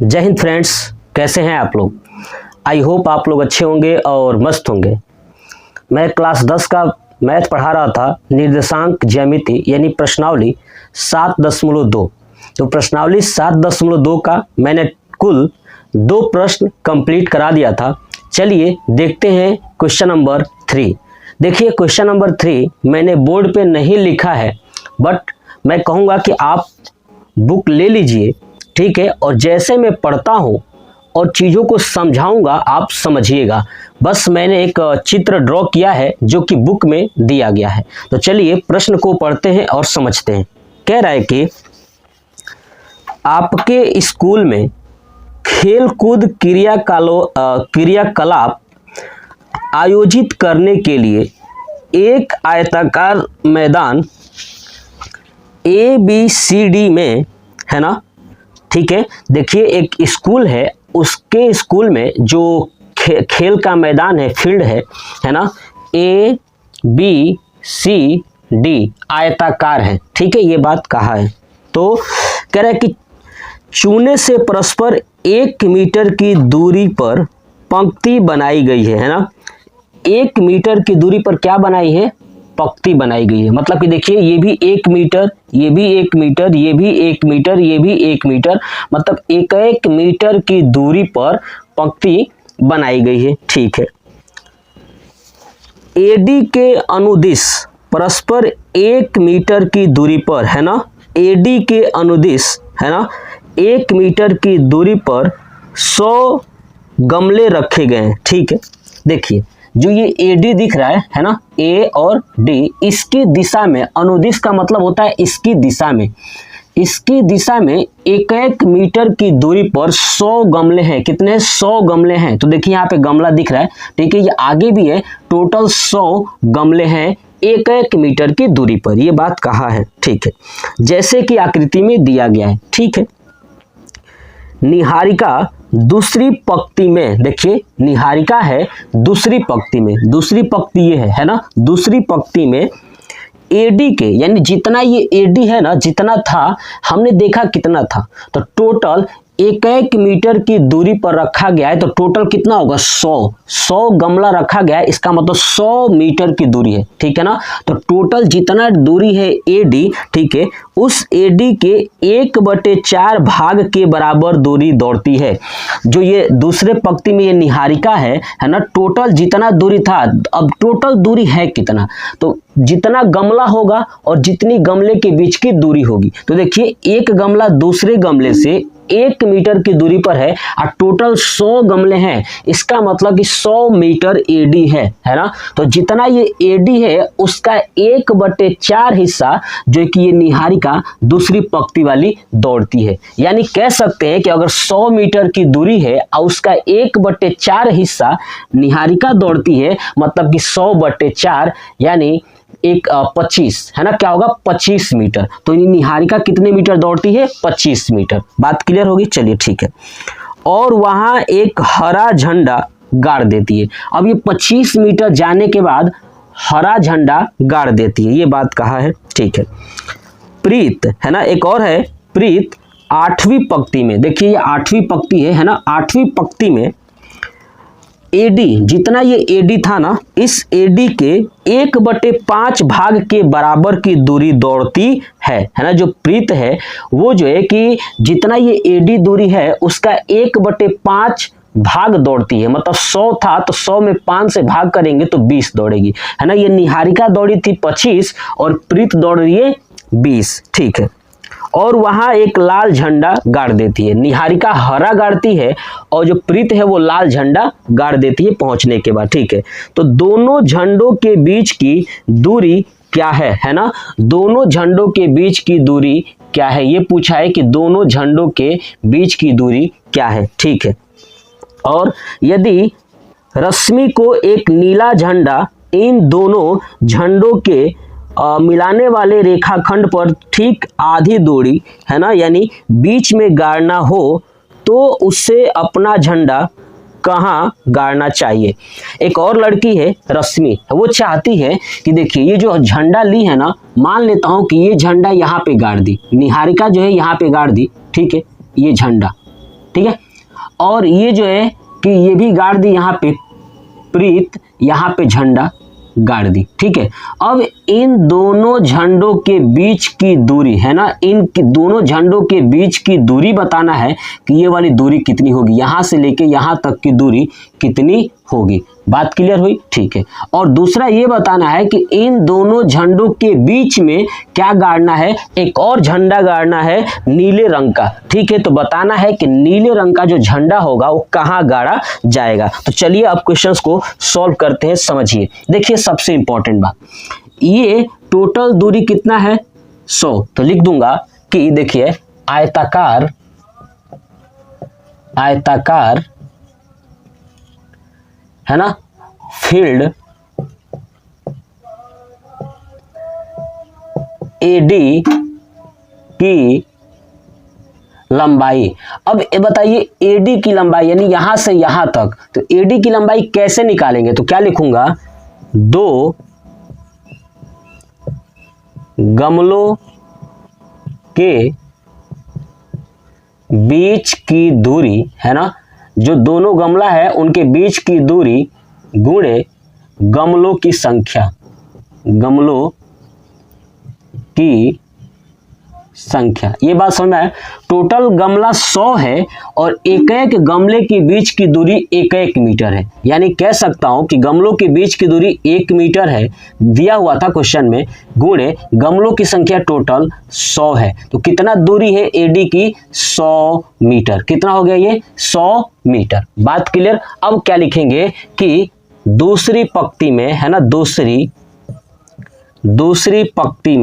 जय हिंद फ्रेंड्स, कैसे हैं आप लोग। आई होप आप लोग अच्छे होंगे और मस्त होंगे। मैं क्लास 10 का मैथ पढ़ा रहा था, निर्देशांक ज्यामिति यानी प्रश्नावली 7.2। तो प्रश्नावली 7.2 का मैंने कुल 2 प्रश्न कंप्लीट करा दिया था। चलिए देखते हैं क्वेश्चन नंबर 3। देखिए क्वेश्चन नंबर 3 मैंने बोर्ड पे नहीं लिखा है, बट मैं कहूँगा कि आप बुक ले लीजिए, ठीक है, और जैसे मैं पढ़ता हूँ और चीज़ों को समझाऊंगा आप समझिएगा। बस मैंने एक चित्र ड्रॉ किया है जो कि बुक में दिया गया है। तो चलिए प्रश्न को पढ़ते हैं और समझते हैं। कह रहा है कि आपके स्कूल में खेल कूद क्रियाकलाप आयोजित करने के लिए एक आयताकार मैदान ABCD में है ना, ठीक है। देखिए एक स्कूल है, उसके स्कूल में जो खेल का मैदान है, फील्ड है ना, ABCD आयताकार है, ठीक है, ये बात कहा है। तो कह रहा है कि चूने से परस्पर 1 मीटर की दूरी पर पंक्ति बनाई गई है ना। 1 मीटर की दूरी पर क्या बनाई है? पंक्ति बनाई गई है। मतलब कि देखिए ये भी 1 मीटर, ये भी 1 मीटर, ये भी 1 मीटर, ये भी 1 मीटर, मतलब 1 मीटर की दूरी पर पंक्ति बनाई गई है, ठीक है। AD के अनुदिश परस्पर 1 मीटर की दूरी पर है ना, AD के अनुदिश है ना 1 मीटर की दूरी पर 100 गमले रखे गए हैं, ठीक है। देखिए जो ये AD दिख रहा है ना, A और D, इसकी दिशा में, अनुदिश का मतलब होता है इसकी दिशा में, इसकी दिशा में 1 मीटर की दूरी पर 100 गमले हैं। कितने? 100 गमले हैं। तो देखिए यहाँ पे गमला दिख रहा है, ठीक है, ये आगे भी है, टोटल 100 गमले हैं 1 मीटर की दूरी पर, ये बात कहा है, ठीक है, जैसे कि आकृति में दिया गया है, ठीक है। निहारिका दूसरी पंक्ति में, देखिए निहारिका है दूसरी पंक्ति में, दूसरी पंक्ति ये है ना, दूसरी पंक्ति में AD के, यानी जितना ये AD है ना, जितना था हमने देखा कितना था, तो टोटल 1 मीटर की दूरी पर रखा गया है। तो टोटल कितना होगा? 100 गमला रखा गया है, इसका मतलब 100 मीटर की दूरी है, ठीक है ना। तो टोटल जितना दूरी है AD, ठीक है, उस AD के 1/4 भाग के बराबर दूरी दौड़ती है। जो ये दूसरे पंक्ति में ये निहारिका है ना, टोटल जितना दूरी था, अब टोटल दूरी है कितना, तो जितना गमला होगा और जितनी गमले के बीच की दूरी होगी। तो देखिए एक गमला दूसरे गमले से 1 मीटर की दूरी पर है और टोटल 100 गमले हैं, इसका मतलब कि 100 मीटर AD है ना। तो जितना ये AD है उसका 1/4 हिस्सा जो कि ये निहारिका दूसरी पंक्ति वाली दौड़ती है। यानी कह सकते हैं कि अगर 100 मीटर की दूरी है और उसका 1/4 हिस्सा निहारिका दौड़ती है, मतलब कि 100/4 यानी 25 है ना, क्या होगा? 25 मीटर। तो निहारिका कितने मीटर दौड़ती है? 25 मीटर। बात क्लियर होगी? चलिए ठीक है। और वहां एक हरा झंडा गाड़ देती है। अब ये 25 मीटर जाने के बाद हरा झंडा गाड़ देती है, ये बात कहा है, ठीक है। प्रीत है ना, एक और है प्रीत 8वीं पंक्ति में, देखिए ये 8वीं पंक्ति है ना, 8वीं पंक्ति में AD, जितना ये AD था ना, इस AD के 1/5 भाग के बराबर की दूरी दौड़ती है ना। जो प्रीत है वो जो है कि जितना ये AD दूरी है उसका 1/5 भाग दौड़ती है। मतलब 100 था तो 100 में 5 से भाग करेंगे तो 20 दौड़ेगी, है ना। ये निहारिका दौड़ी थी 25 और प्रीत दौड़ रही है 20, ठीक है। और वहां एक लाल झंडा गाड़ देती है। निहारिका हरा गाड़ती है और जो प्रीत है वो लाल झंडा गाड़ देती है पहुंचने के बाद, ठीक है। तो दोनों झंडों के बीच की दूरी क्या है ना, दोनों झंडों के बीच की दूरी क्या है, ये पूछा है कि दोनों झंडों के बीच की दूरी क्या है, ठीक है। और यदि रश्मि को एक नीला झंडा इन दोनों झंडों के मिलाने वाले रेखाखंड पर ठीक आधी दूरी है ना, यानी बीच में गाड़ना हो, तो उससे अपना झंडा कहाँ गाड़ना चाहिए। एक और लड़की है रश्मि, वो चाहती है कि देखिए ये जो झंडा ली है ना, मान लेता हूँ कि ये झंडा यहाँ पे गाड़ दी, निहारिका जो है यहाँ पे गाड़ दी, ठीक है, ये झंडा ठीक है। और ये जो है कि ये भी गाड़ दी यहाँ पे प्रीत, यहाँ पे झंडा गाड़ दी, ठीक है। अब इन दोनों झंडों के बीच की दूरी है ना, इन दोनों झंडों के बीच की दूरी बताना है कि ये वाली दूरी कितनी होगी, यहां से लेके यहां तक की दूरी कितनी होगी। बात क्लियर हुई, ठीक है। और दूसरा ये बताना है कि इन दोनों झंडों के बीच में क्या गाड़ना है, एक और झंडा गाड़ना है नीले रंग का, ठीक है। तो बताना है कि नीले रंग का जो झंडा होगा वो कहाँ गाड़ा जाएगा। तो चलिए अब क्वेश्चंस को सॉल्व करते हैं, समझिए। देखिए सबसे इंपॉर्टेंट बात, ये टोटल दूरी कितना है 100, तो लिख दूंगा कि देखिए आयताकार है ना फील्ड एडी की लंबाई। अब ये बताइए एडी की लंबाई यानी यहां से यहां तक, तो एडी की लंबाई कैसे निकालेंगे, तो क्या लिखूंगा 2 गमलों के बीच की दूरी है ना, जो दोनों गमला है उनके बीच की दूरी गुणे गमलों की संख्या, गमलों की संख्या। ये बात समझ में आया। टोटल गमला 100 है और एक एक गमले के बीच की दूरी 1 मीटर है, यानी कह सकता हूं कि गमलों के बीच की दूरी 1 मीटर है, दिया हुआ था क्वेश्चन में, गुणे गमलों की संख्या टोटल 100 है। तो कितना दूरी है एडी की 100 मीटर, कितना हो गया ये 100 मीटर। बात क्लियर। अब क्या लिखेंगे कि दूसरी पंक्ति में है ना, दूसरी पंक्ति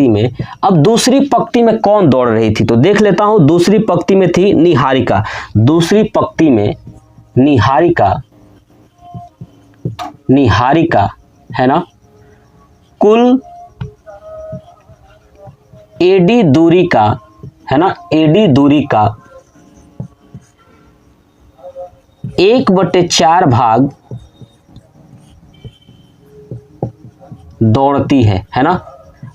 में अब दूसरी पंक्ति में कौन दौड़ रही थी, तो देख लेता हूं। दूसरी पंक्ति में थी निहारिका, दूसरी पंक्ति में निहारिका है ना, कुल एडी दूरी का है ना, एडी दूरी का 1/4 भाग दौड़ती है ना।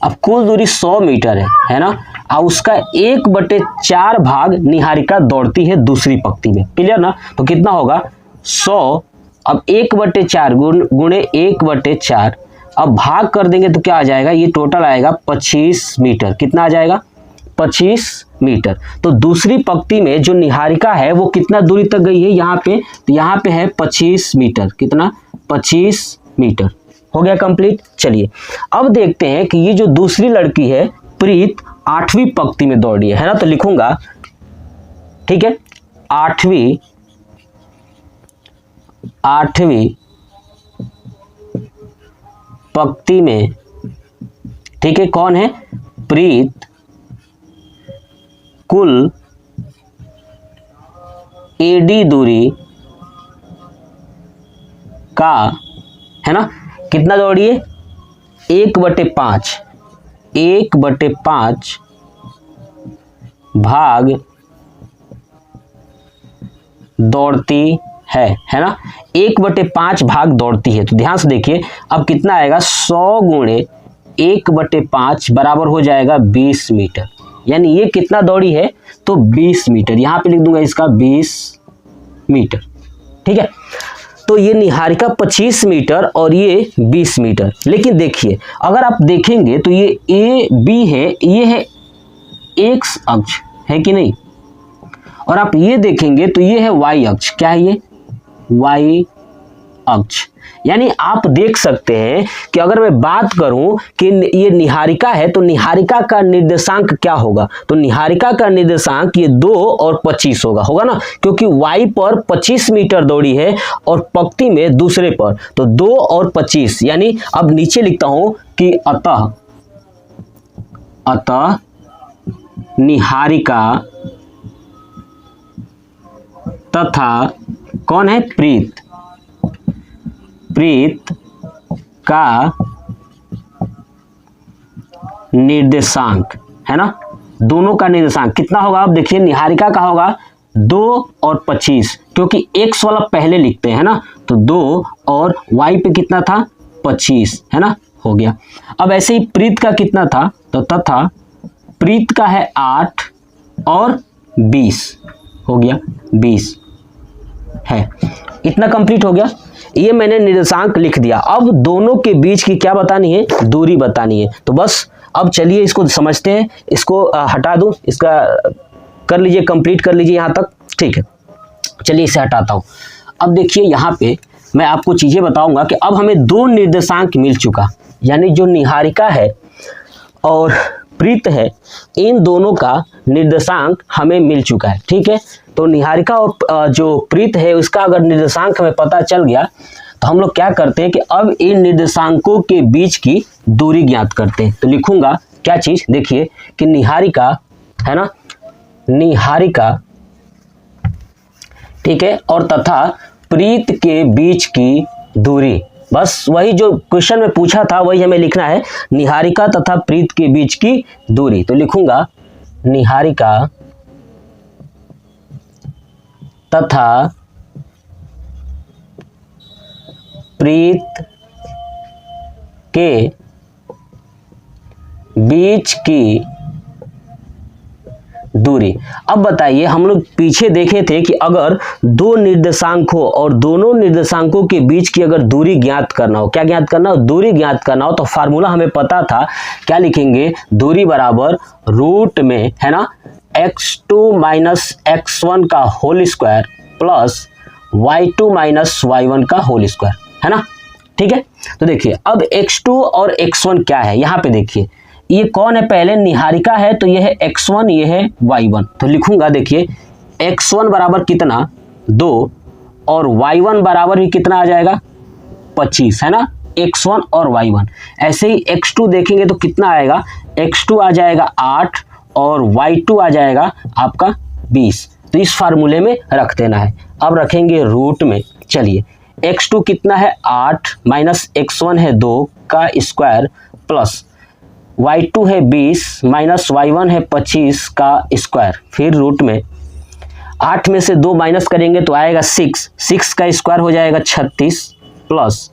अब कुल दूरी 100 मीटर है ना, और उसका 1/4 भाग निहारिका दौड़ती है दूसरी पंक्ति में, क्लियर ना। तो कितना होगा 100, अब 1/4 गुणे 1/4, अब भाग कर देंगे तो क्या आ जाएगा, ये टोटल आएगा 25 मीटर। कितना आ जाएगा 25 मीटर। तो दूसरी पंक्ति में जो निहारिका है वो कितना दूरी तक गई है यहाँ पे, तो यहाँ पे है 25 मीटर, कितना 25 मीटर। हो गया कंप्लीट। चलिए अब देखते हैं कि ये जो दूसरी लड़की है प्रीत 8वीं पंक्ति में दौड़ी है ना, तो लिखूंगा, ठीक है, 8वीं पंक्ति में, ठीक है, कौन है प्रीत कुल एडी दूरी का है ना कितना दौड़िए 1/5 भाग दौड़ती है ना, 1/5 भाग दौड़ती है। तो ध्यान से देखिए अब कितना आएगा 100 गुणे 1/5 बराबर हो जाएगा 20 मीटर, यानी ये कितना दौड़ी है तो 20 मीटर। यहां पे लिख दूंगा इसका 20 मीटर, ठीक है। तो ये निहारिका 25 मीटर और ये 20 मीटर। लेकिन देखिए अगर आप देखेंगे तो ये ए बी है, ये है एक्स अक्ष है कि नहीं, और आप ये देखेंगे तो ये है वाई अक्ष। क्या है ये वाई अक्ष। यानी आप देख सकते हैं कि अगर मैं बात करूं कि ये निहारिका है तो निहारिका का निर्देशांक क्या होगा, तो निहारिका का निर्देशांक ये 2 और 25 होगा ना, क्योंकि y पर 25 मीटर दौड़ी है और पंक्ति में दूसरे पर, तो 2 और 25। यानी अब नीचे लिखता हूं कि अतः निहारिका तथा कौन है प्रीत का निर्देशांक है ना, दोनों का निर्देशांक कितना होगा। अब देखिए निहारिका का होगा 2 और 25, क्योंकि x वाला पहले लिखते हैं ना, तो 2 और y पे कितना था 25 है ना, हो गया। अब ऐसे ही प्रीत का कितना था, तो तथा प्रीत का है 8 और 20 हो गया, 20 है। इतना कंप्लीट हो गया। ये मैंने निर्देशांक लिख दिया। अब दोनों के बीच की क्या बतानी है, दूरी बतानी है। तो बस अब चलिए इसको समझते हैं। इसको हटा दूं, इसका कर लीजिए, कंप्लीट कर लीजिए यहाँ तक, ठीक है। चलिए इसे हटाता हूँ। अब देखिए यहाँ पे मैं आपको चीज़ें बताऊंगा कि अब हमें दो निर्देशांक मिल चुका, यानी जो निहारिका है और प्रीत है, इन दोनों का निर्देशांक हमें मिल चुका है, ठीक है। तो निहारिका और जो प्रीत है उसका अगर निर्देशांक हमें पता चल गया तो हम लोग क्या करते हैं कि अब इन निर्देशांकों के बीच की दूरी ज्ञात करते हैं। तो लिखूंगा क्या चीज, देखिए कि निहारिका है ना, निहारिका, ठीक है, और तथा प्रीत के बीच की दूरी, बस वही जो क्वेश्चन में पूछा था वही हमें लिखना है, निहारिका तथा प्रीत के बीच की दूरी। तो लिखूंगा निहारिका तथा प्रीत के बीच की दूरी। अब बताइए, हम लोग पीछे देखे थे कि अगर दो निर्देशांक हो और दोनों निर्देशांकों के बीच की अगर दूरी ज्ञात करना हो, क्या ज्ञात करना हो, दूरी ज्ञात करना हो, तो फार्मूला हमें पता था, क्या लिखेंगे, दूरी बराबर रूट में है ना x2 माइनस x1 का whole square plus y2 minus y1 का होल स्क्वायर, है ना, ठीक है। तो देखिए अब x2 और x1 क्या है, यहाँ पे देखिए ये कौन है, पहले निहारिका है तो ये है x1, ये है y1। तो लिखूंगा, देखिए x1 बराबर कितना 2 और y1 बराबर भी कितना आ जाएगा 25, है ना, x1 और y1। ऐसे ही x2 देखेंगे तो कितना आएगा, x2 आ जाएगा 8 और y2 आ जाएगा आपका 20। तो इस फार्मूले में रख देना है। अब रखेंगे रूट में, चलिए x2 कितना है 8 माइनस x1 है 2 का स्क्वायर प्लस y2 है 20 माइनस y1 है 25 का स्क्वायर, फिर रूट में 8 में से 2 माइनस करेंगे तो आएगा 6 का स्क्वायर हो जाएगा 36 प्लस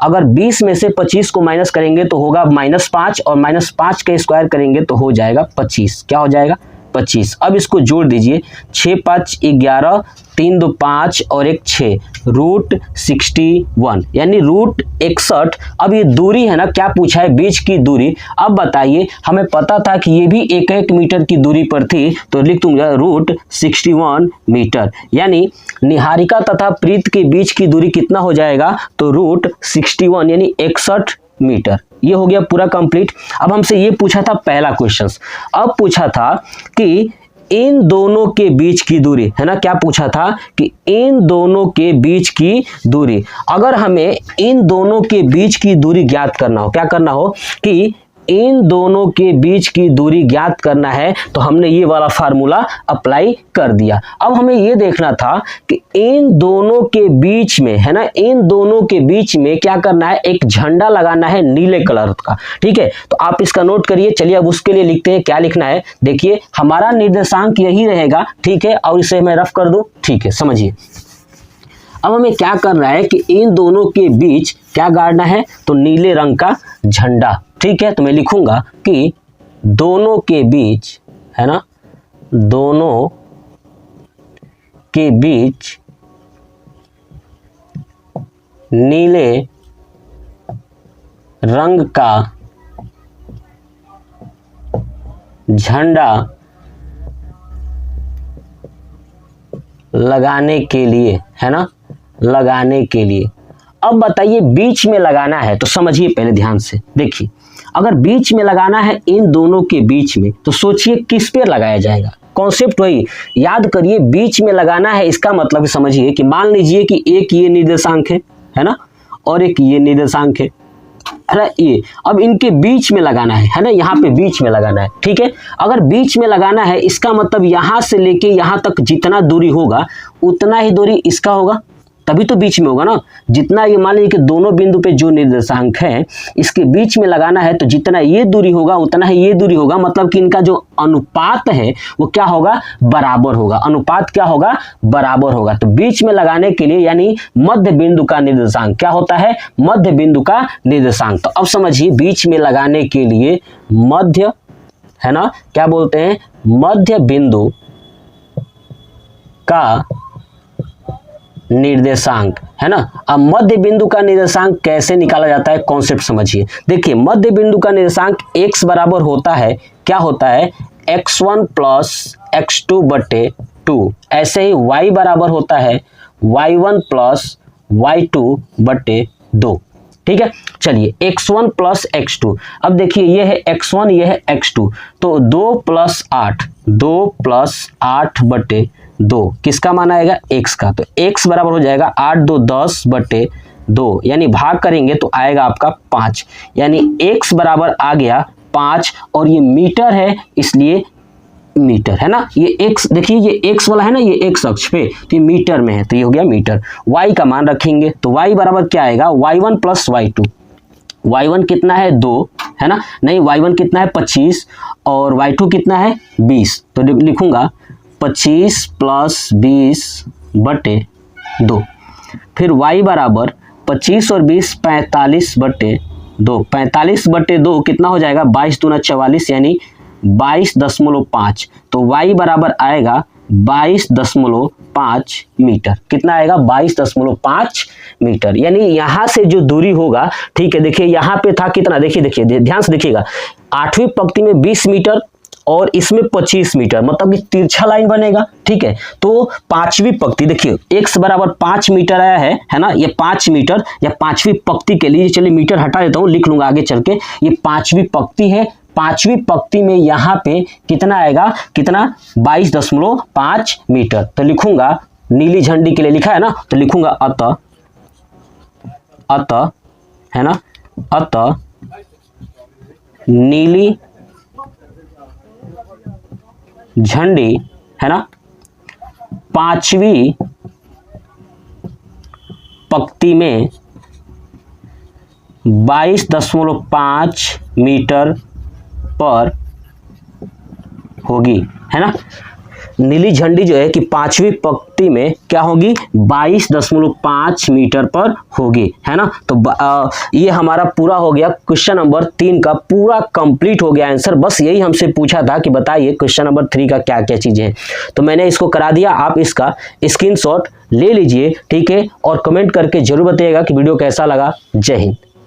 अगर 20 में से 25 को माइनस करेंगे तो होगा -5 और -5 का स्क्वायर करेंगे तो हो जाएगा 25, क्या हो जाएगा 25। अब इसको जोड़ दीजिए, 6 5 11, 3 2 5 और 1 6, रूट 61 यानी रूट 61। अब ये दूरी है ना, क्या पूछा है, बीच की दूरी। अब बताइए, हमें पता था कि ये भी 1 मीटर की दूरी पर थी, तो लिख दूंगा रूट 61 मीटर, यानी निहारिका तथा प्रीत के बीच की दूरी कितना हो जाएगा, तो रूट 61 यानी 61 मीटर। ये हो गया पूरा कंप्लीट। अब हमसे ये पूछा था पहला क्वेश्चन, अब पूछा था कि इन दोनों के बीच की दूरी, है ना, क्या पूछा था कि इन दोनों के बीच की दूरी। अगर हमें इन दोनों के बीच की दूरी ज्ञात करना हो, क्या करना हो कि इन दोनों के बीच की दूरी ज्ञात करना है, तो हमने ये वाला फार्मूला अप्लाई कर दिया। अब हमें ये देखना था कि इन दोनों के बीच में, है ना, इन दोनों के बीच में क्या करना है, एक झंडा लगाना है नीले कलर का, ठीक है। तो आप इसका नोट करिए। चलिए अब उसके लिए लिखते हैं, क्या लिखना है, देखिए हमारा निर्देशांक यही रहेगा, ठीक है, और इसे मैं रफ कर दूं, ठीक है, समझिए। अब हमें क्या करना है कि इन दोनों के बीच क्या गाड़ना है, तो नीले रंग का झंडा, ठीक है। तो मैं लिखूंगा कि दोनों के बीच, है ना, दोनों के बीच नीले रंग का झंडा लगाने के लिए, है ना, लगाने के लिए। अब बताइए बीच में लगाना है, तो समझिए पहले ध्यान से, देखिए अगर बीच में लगाना है इन दोनों के बीच में, तो सोचिए किस पे लगाया जाएगा। कॉन्सेप्ट वही याद करिए, बीच में लगाना है, इसका मतलब समझिए कि मान लीजिए कि एक ये निर्देशांक है ना, और एक ये निर्देशांक है ना, ये अब इनके बीच में लगाना है ना, यहाँ पे बीच में लगाना है, ठीक है। अगर बीच में लगाना है, इसका मतलब यहाँ से लेके यहाँ तक जितना दूरी होगा उतना ही दूरी इसका होगा, तभी तो बीच में होगा ना। जितना ये मान लीजिए कि दोनों बिंदु पे जो निर्देशांक है इसके बीच में लगाना है, तो जितना ये दूरी होगा उतना ही ये दूरी होगा, मतलब कि इनका जो अनुपात है वो क्या होगा, बराबर होगा। अनुपात क्या होगा, बराबर होगा। तो बीच में लगाने के लिए यानी मध्य बिंदु का निर्देशांक क्या होता है, मध्य बिंदु का निर्देशांक। तो अब समझिए बीच में लगाने के लिए मध्य, है ना, क्या बोलते हैं, मध्य बिंदु का निर्देशांक, है ना। अब मध्य बिंदु का निर्देशांक कैसे निकाला जाता है, कॉन्सेप्ट समझिए। देखिए मध्य बिंदु का निर्देशांक x बराबर होता है, क्या होता है, x1 प्लस x2 बटे 2। ऐसे ही y बराबर होता है y1 प्लस y2 बटे 2। ठीक है, चलिए x1 प्लस x2। अब देखिए ये है x1, ये है x2, तो 2 प्लस 8 बटे 2 किसका मान आएगा, x का। तो x बराबर हो जाएगा 8 2 10 बटे 2, यानी भाग करेंगे तो आएगा आपका 5, यानी x बराबर आ गया 5। और ये मीटर है इसलिए मीटर, है ना। ये x देखिए, ये x वाला है ना, ये x अक्ष पे, तो ये मीटर में है, तो ये हो गया मीटर। y का मान रखेंगे तो y बराबर क्या आएगा, y1 प्लस y2। y1 कितना है 2, है ना, नहीं y1 कितना है 25 और y2 कितना है 20, तो लिखूंगा 25 प्लस 20 बटे 2। फिर y बराबर 25 और 20 45 बटे 2। 45 बटे 2 कितना हो जाएगा, 22 दूना 44, यानी 22.5। तो y बराबर आएगा 22.5 मीटर। कितना आएगा, 22.5 मीटर। यानी यहाँ से जो दूरी होगा, ठीक है, देखिए यहाँ पे था कितना, देखिए ध्यान से देखिएगा, 8वीं पंक्ति में 20 मीटर और इसमें 25 मीटर, मतलब कि तिरछा लाइन बनेगा। ठीक है, तो 5वीं पंक्ति देखिए x बराबर 5 मीटर आया है ना, ये 5 मीटर या 5वीं पंक्ति के लिए, चलिए मीटर हटा देता हूँ, लिख लूंगा आगे चल के, ये 5वीं पंक्ति है। 5वीं पंक्ति में यहाँ पे कितना आएगा, कितना, 22.5 मीटर। तो लिखूंगा, नीली झंडी के लिए लिखा है ना, तो लिखूंगा अतः, है ना, अतः नीली झंडी, है ना, 5वीं पंक्ति में 22.5 मीटर पर होगी, है ना। नीली झंडी जो है कि 5वीं पंक्ति में क्या होगी, 22.5 मीटर पर होगी, है ना। तो ये हमारा पूरा हो गया, क्वेश्चन नंबर 3 का पूरा कंप्लीट हो गया आंसर। बस यही हमसे पूछा था कि बताइए क्वेश्चन नंबर 3 का क्या क्या चीजें हैं, तो मैंने इसको करा दिया। आप इसका स्क्रीनशॉट ले लीजिए, ठीक है, और कमेंट करके जरूर बताइएगा कि वीडियो कैसा लगा। जय हिंद।